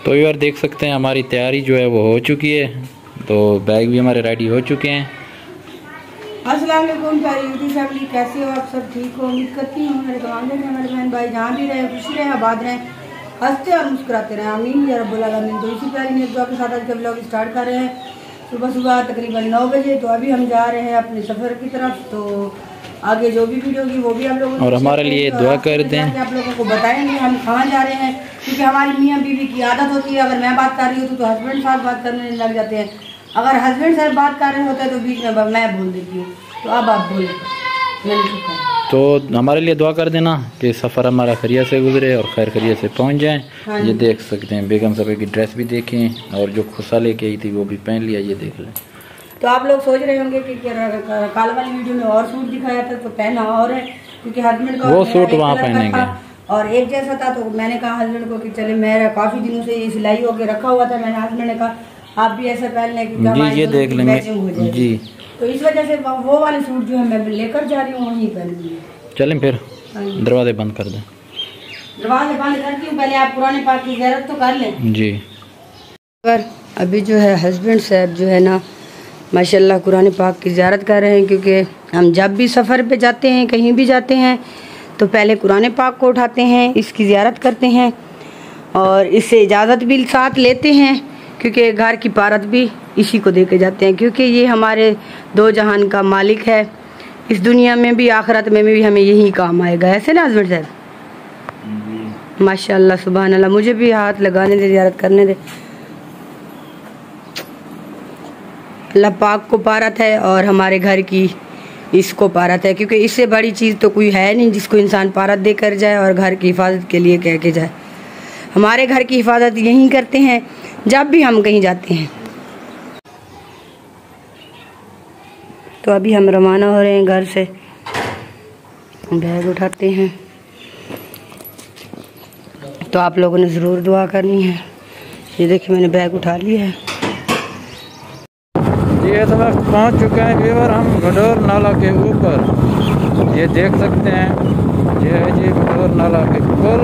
तो यार देख सकते हैं हमारी तैयारी जो है वो हो चुकी है, तो बैग भी हमारे रेडी हो चुके हैं। अस्सलाम वालेकुम प्यारी यूट्यूब फैमिली, कैसे हो आप सब? ठीक हो? उम्मीद करती हूँ मेरे तमाम हमारे बहन भाई जहाँ भी रहे खुशी रहे, आबाद रहें, हंसते और मुस्कुराते रहें, आमीन या रब्बुल आलमीन। तो इसी प्यारी नेक दुआ के साथ आज का व्लॉग स्टार्ट कर रहे हैं सुबह तकरीबन 9 बजे। तो अभी हम जा रहे हैं अपने सफ़र की तरफ। तो आगे जो भी वीडियो होगी वो भी आप लोगों और हमारे लिए दुआ कर दें। आप लोगों को बताएंगे हम कहाँ जा रहे हैं, क्योंकि हमारी मियाँ बीवी की आदत होती है, अगर मैं बात कर रही हूँ तो हस्बैंड साहब बात करने लग जाते हैं, अगर हस्बैंड साहब बात कर रहे होते हैं तो बीच में मैं बोल देती हूँ। तो अब आप बोले, तो हमारे लिए दुआ कर देना कि सफ़र हमारा खैरियत से गुजरे और खैर खैरियत से पहुँच जाएँ। हाँ, ये देख सकते हैं बेगम साहब की ड्रेस भी देखें और जो खुसा लेके आई थी वो भी पहन लिया, ये देख लें। तो आप लोग सोच रहे होंगे कि कल वाली वीडियो में और सूट दिखाया था तो पहना और है, क्योंकि हस्बैंड का वो सूट वहाँ पहनेंगे और एक जैसा था। तो मैंने कहा हस्बैंड को कि चले, मेरा काफ़ी दिनों से ये सिलाई होके रखा हुआ था, मैंने हस्बैंड ने कहा आप भी ऐसा पहन लें जी, ये देख लेंगे जी। तो इस वजह से वो वाले सूट जो है मैं लेकर जा रही हूँ, वहीं पहन लूँगी। चलें फिर, दरवाजे बंद कर दें। दरवाजे बंद करती हूँ, पहले आप पुराने पाक की ज़ियारत तो कर लें जी। पर अभी जो है हस्बैंड साहब जो है ना माशाल्लाह कुरान पाक की ज़ियारत कर रहे हैं, क्योंकि हम जब भी सफ़र पे जाते हैं, कहीं भी जाते हैं, तो पहले कुरान पाक को उठाते हैं, इसकी ज़ियारत करते हैं और इससे इजाज़त भी साथ लेते हैं, क्योंकि घर की पारत भी इसी को दे के जाते हैं, क्योंकि ये हमारे दो जहान का मालिक है। इस दुनिया में भी आखिरत में भी हमें यही काम आएगा, ऐसे ना हस्बैंड साहब? माशाल्लाह सुभान अल्लाह। मुझे भी हाथ लगाने दे, ज़ियारत करने दे। अल्लाह पाक को पारत है और हमारे घर की इसको पारत है, क्योंकि इससे बड़ी चीज़ तो कोई है नहीं जिसको इंसान पारत दे कर जाए और घर की हिफाजत के लिए कह के जाए। हमारे घर की हिफाजत यहीं करते हैं जब भी हम कहीं जाते हैं। तो अभी हम रवाना हो रहे हैं घर से, बैग उठाते हैं। तो आप लोगों ने ज़रूर दुआ करनी है। ये देखिए मैंने बैग उठा लिया है। ये तो वक्त पहुँच चुका है व्यूअर, हम घडोर नाला के ऊपर, ये देख सकते हैं, ये है जी घडोर नाला के पुल,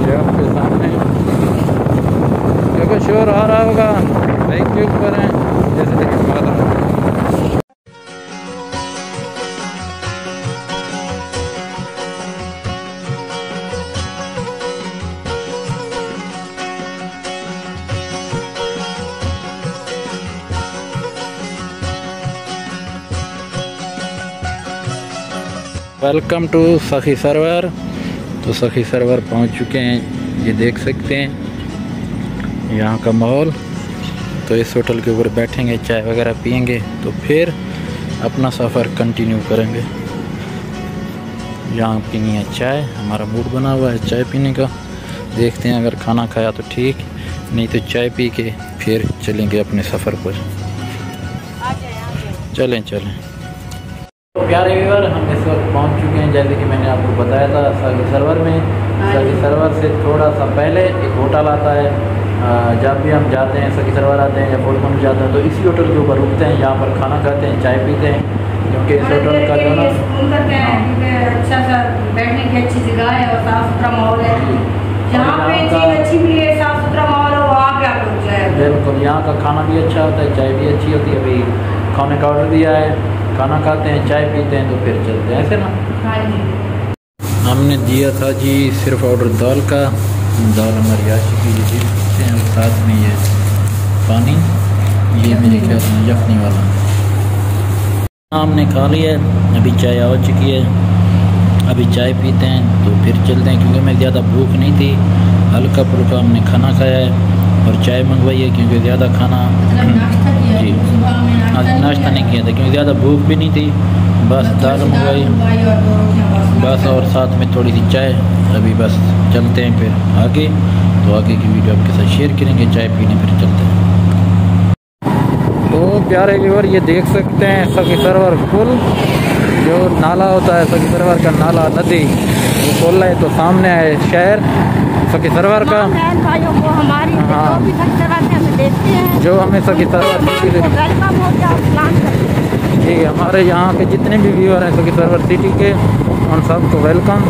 ये आपके सामने। देखो शोर आ रहा होगा, बाइक के ऊपर हैं, जैसे देखिए बादल। वेलकम टू सखी सरवर। तो सखी सरवर पहुंच चुके हैं, ये देख सकते हैं यहाँ का माहौल। तो इस होटल के ऊपर बैठेंगे, चाय वगैरह पियेंगे, तो फिर अपना सफ़र कंटिन्यू करेंगे। यहाँ पीनी है चाय, हमारा मूड बना हुआ है चाय पीने का। देखते हैं, अगर खाना खाया तो ठीक, नहीं तो चाय पी के फिर चलेंगे अपने सफ़र पर। चलें। तो प्यारे व्यूअर, हम इस वक्त पहुंच चुके हैं, जैसे कि मैंने आपको बताया था, सखी सरवर में। सखी सरवर से थोड़ा सा पहले एक होटल आता है। जब भी हम जाते हैं, सखी सरवर आते हैं या फोर्ट मंड जाते हैं, तो इसी होटल के ऊपर रुकते हैं, यहाँ पर खाना खाते हैं, चाय पीते हैं, क्योंकि इस होटल का जो ना अच्छा सा बैठने की अच्छी जगह है और साफ़ सुथरा माहौल है। जहाँ पे चीज़ अच्छी मिले, साफ़ सुथरा माहौल हो, वहाँ पे आप रुक जाए। बिल्कुल, यहाँ का खाना भी अच्छा होता है, चाय भी अच्छी होती है। अभी खाने का ऑर्डर दिया है, खाना खाते हैं, चाय पीते हैं, तो फिर चलते हैं, ऐसे ना। हाँ जी। हमने दिया था जी सिर्फ ऑर्डर दाल का, दाल हमारी आ चुकी है जी, हैं साथ में ये पानी, ये मेरे ख्याल में यखनी वाला। हमने खा लिया है, अभी चाय आ चुकी है, अभी चाय पीते हैं तो फिर चलते हैं, क्योंकि मैं ज़्यादा भूख नहीं थी, हल्का फुल्का हमने खाना खाया है और चाय मंगवाई है, क्योंकि ज़्यादा खाना जी आज नाश्ता नहीं किया था, क्योंकि ज़्यादा भूख भी नहीं थी। बस दाल मंगवाई बस, और साथ में थोड़ी सी चाय। अभी बस चलते हैं फिर आगे, तो आगे की वीडियो आपके साथ शेयर करेंगे, चाय पीने फिर चलते हैं। तो प्यारे व्यूअर, ये देख सकते हैं सखी सरवर पुल, जो नाला होता है सखी सरवर का नाला, नदी, वो पुल है। तो सामने है शहर सखी सरवर का। हाँ, जो हमें सखी सरवर जी, हमारे यहाँ के जितने भी व्यूअर हैं सखी सरवर सिटी के, उन सबको वेलकम।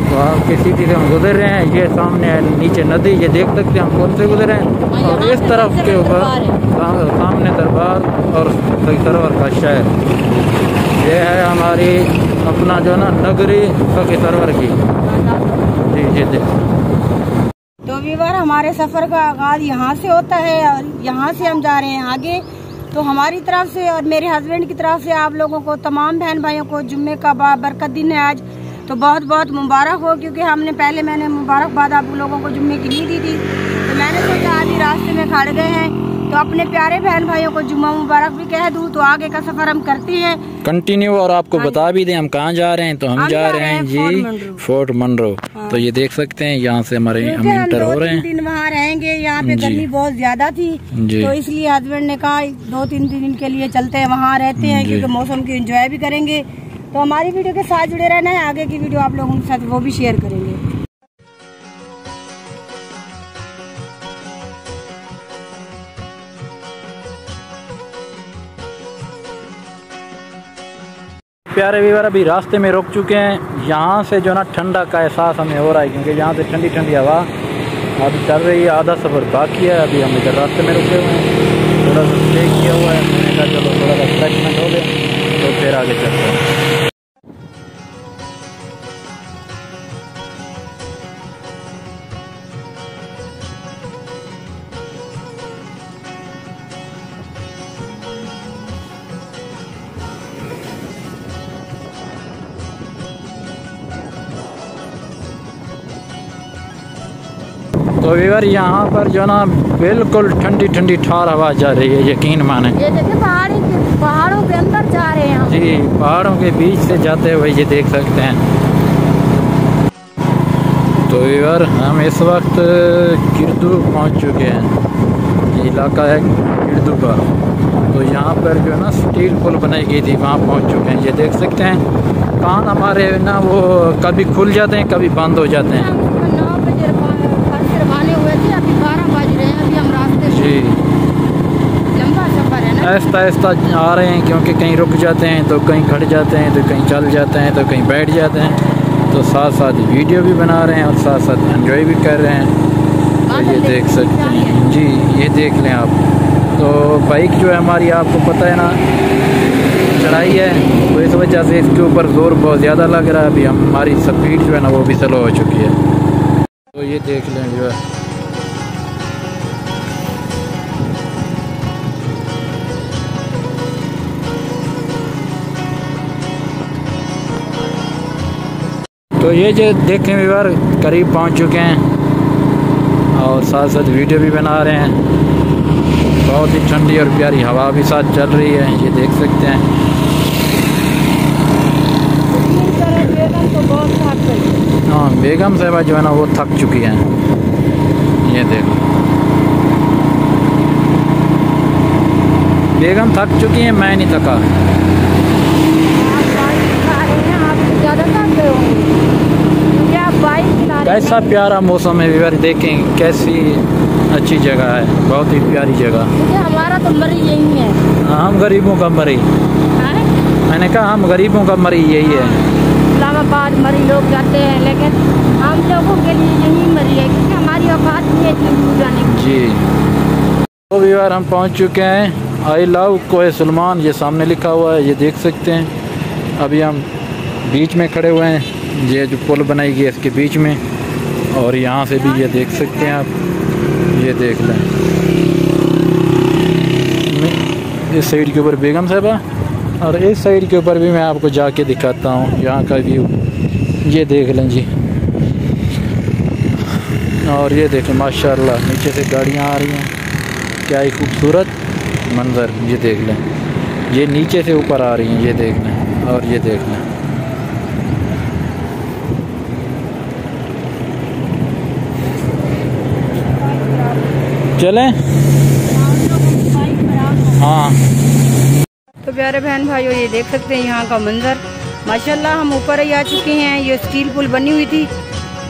तो आपके सिटी से हम गुजर रहे हैं। ये सामने नीचे नदी, ये देख सकते हैं हम कौन से गुजर रहे हैं। और इस तरफ के ऊपर सामने दरबार और सरवर का शहर, ये है हमारी अपना जो ना नगरी फकी सरवर की। जी जी जी। तो व्यूअर, हमारे सफ़र का आगाज़ यहाँ से होता है और यहाँ से हम जा रहे हैं आगे। तो हमारी तरफ से और मेरे हस्बैंड की तरफ से आप लोगों को, तमाम बहन भाइयों को जुम्मे का बरकत दिन है आज, तो बहुत बहुत मुबारक हो। क्योंकि मैंने मुबारकबाद आप लोगों को जुम्मे की नहीं दी थी, तो मैंने सोचा अभी रास्ते में खड़े गए हैं तो अपने प्यारे बहन भाइयों को जुम्मा मुबारक भी कह दूँ। तो आगे का सफ़र हम करते हैं कंटिन्यू। और आपको बता भी दें हम कहाँ जा रहे हैं। तो हम जा रहे हैं जी फोर्ट मनरो। तो ये देख सकते हैं यहाँ से हमारे हम इंटर हो रहे हैं। 2-3 दिन वहाँ रहेंगे। यहाँ पे गर्मी बहुत ज्यादा थी, तो इसलिए हस्बैंड ने कहा 2-3 दिन के लिए चलते हैं, वहाँ रहते हैं, क्योंकि मौसम की एंजॉय भी करेंगे। तो हमारी वीडियो के साथ जुड़े रहना है, आगे की वीडियो आप लोगों के साथ वो भी शेयर करेंगे। प्यारे व्यूअर, अभी रास्ते में रुक चुके हैं। यहाँ से जो ना ठंडा का एहसास हमें हो रहा है, क्योंकि यहाँ से ठंडी ठंडी हवा अभी चल रही है। आधा सफ़र बाकी है, अभी हम इधर रास्ते में रुके हुए हैं, थोड़ा सा स्टे किया हुआ है। मैंने कहा चलो थोड़ा सा रिफ्रेशमेंट हो गए तो फिर आगे चलते हैं। तो व्यूअर, यहाँ पर जो ना बिल्कुल ठंडी ठंडी ठार हवा जा रही है, यकीन माने। ये देखिए पहाड़ों के अंदर जा रहे हैं जी, पहाड़ों के बीच से जाते हुए ये देख सकते हैं। तो व्यूअर, हम इस वक्त गिरदू पहुँच चुके हैं। ये इलाका है गिरदू का। तो यहाँ पर जो है ना स्टील पुल बनाई गई थी, वहाँ पहुँच चुके हैं। ये देख सकते हैं कान हमारे ना वो कभी खुल जाते हैं, कभी बंद हो जाते हैं। अभी 12 बज रहे हैं, अभी हम रास्ते जी लंबा सफ़र है ना। आहिस्ता आहिस्ता आ रहे हैं, क्योंकि कहीं रुक जाते हैं तो कहीं खड़ जाते हैं, तो कहीं चल जाते हैं, तो कहीं बैठ जाते हैं। तो साथ साथ वीडियो भी बना रहे हैं और साथ साथ एंजॉय भी कर रहे हैं। तो ये देख सकते हैं जी, ये देख लें आप। तो बाइक जो है हमारी, आपको पता है ना चढ़ाई है, तो इस वजह से इसके ऊपर ज़ोर बहुत ज़्यादा लग रहा है। अभी हमारी स्पीड जो है ना वो भी स्लो हो चुकी है। तो ये देख लें जो है। तो ये जो देखें व्यूअर, करीब पहुंच चुके हैं और साथ साथ वीडियो भी बना रहे हैं। बहुत ही ठंडी और प्यारी हवा भी साथ चल रही है, ये देख सकते हैं। हाँ, बेगम साहिबा जो है ना वो थक चुकी हैं। ये देखो, बेगम थक चुकी हैं, मैं नहीं थका। कैसा प्यारा मौसम है व्यूअर, देखें कैसी अच्छी जगह है, बहुत ही प्यारी जगह। हमारा तो मरी यही है। हम गरीबों का मरी, मैंने कहा हम गरीबों का मरी यही है। इस्लामाबाद मरी लोग जाते हैं, लेकिन हम लोगों के लिए यही मरी है, क्योंकि हमारी औकात नहीं है इतनी जाने की। जी, तो व्यूअर हम पहुंच चुके हैं आई लव कोहे सलमान, ये सामने लिखा हुआ है, ये देख सकते हैं। अभी हम बीच में खड़े हुए हैं, ये जो पुल बनाई गई है इसके बीच में, और यहाँ से भी ये देख सकते हैं आप, ये देख लें। इस साइड के ऊपर बेगम साहिबा और इस साइड के ऊपर भी मैं आपको जाके दिखाता हूँ यहाँ का व्यू, ये देख लें जी। और ये देखें माशाल्लाह नीचे से गाड़ियाँ आ रही हैं, क्या ही खूबसूरत मंज़र, ये देख लें। ये नीचे से ऊपर आ रही हैं, ये देख लें, और ये देख लें। चलें? हाँ। तो प्यारे बहन भाइयों, ये देख सकते हैं यहाँ का मंजर, माशाल्लाह। हम ऊपर ही आ चुके हैं, ये स्टील पुल बनी हुई थी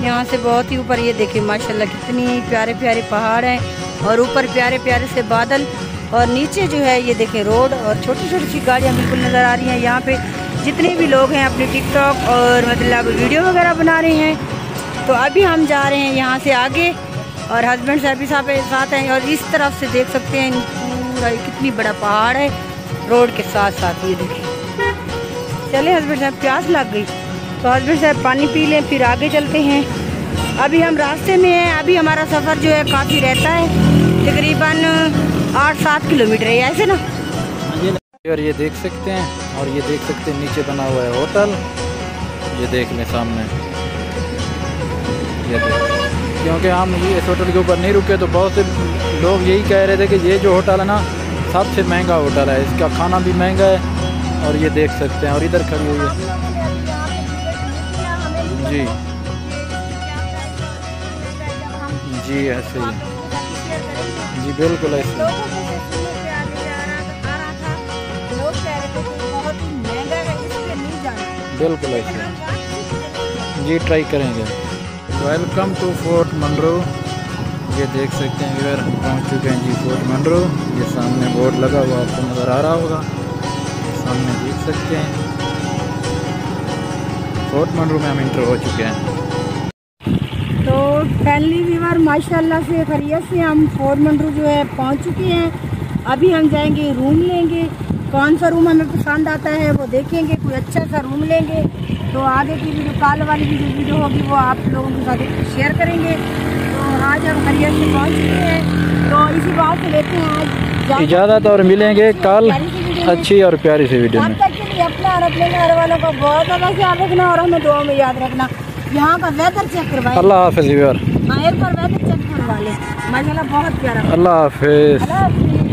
यहाँ से बहुत ही ऊपर। ये देखिए माशाल्लाह कितनी प्यारे प्यारे पहाड़ हैं, और ऊपर प्यारे प्यारे से बादल, और नीचे जो है ये देखें रोड, और छोटी छोटी सी गाड़ियाँ बिल्कुल नज़र आ रही हैं। यहाँ पे जितने भी लोग हैं अपने टिकटॉक और मतलब वीडियो वगैरह बना रहे हैं, तो अभी हम जा रहे हैं यहाँ से आगे और हस्बैंड साहब भी साथ हैं। और इस तरफ से देख सकते हैं पूरा कितनी बड़ा पहाड़ है रोड के साथ साथ। ये देखिए, चले हस्बैंड साहब, प्यास लग गई तो हस्बैंड साहब पानी पी लें फिर आगे चलते हैं। अभी हम रास्ते में हैं। अभी हमारा सफ़र जो है काफ़ी रहता है, तकरीबन 8-7 किलोमीटर है ऐसे ना। और ये देख सकते हैं, और ये देख सकते हैं नीचे बना हुआ है होटल। ये देख लें सामने, ये देख, क्योंकि हम इस होटल के ऊपर नहीं रुके तो बहुत से लोग यही कह रहे थे कि ये जो होटल है ना सबसे महंगा होटल है, इसका खाना भी महंगा है। और ये देख सकते हैं, और इधर खड़ी हुई है जी जी, ऐसे ही जी, बिल्कुल ऐसे बिल्कुल ऐसे जी, ट्राई करेंगे। Welcome to fort Monroe. ये देख सकते हैं इधर पहुंच चुके हैं जी फोर्ट मनरो। ये सामने बोर्ड लगा हुआ आपको नज़र आ रहा होगा, सामने देख सकते हैं फोर्ट मनरो में हम इंटर हो चुके हैं। तो पहली व्यूअर माशाल्लाह से खैरियत से हम फोर्ट मनरो जो है पहुंच चुके हैं। अभी हम जाएंगे रूम लेंगे, कौन सा रूम हमें पसंद आता है वो देखेंगे, कोई अच्छा सा रूम लेंगे। तो आगे की वीडियो, कल वाली भी जो वीडियो होगी वो आप लोगों के साथ शेयर करेंगे। तो आज हम खैरियत से पहुंच चुके हैं, तो इसी बात से लेते हैं आज इजाज़त और मिलेंगे कल अच्छी और प्यारी सी वीडियो में। तब तक के लिए अपना और अपने घर वालों का बहुत ज़्यादा ख्याल रखना और हमें दुआ में याद रखना। यहाँ का वेदर चेक करवाएं। अल्लाह हाफ़िज़। एक बार वेदर चेक करवा लें, माशाल्लाह बहुत प्यारा। अल्लाह हाफ़िज़।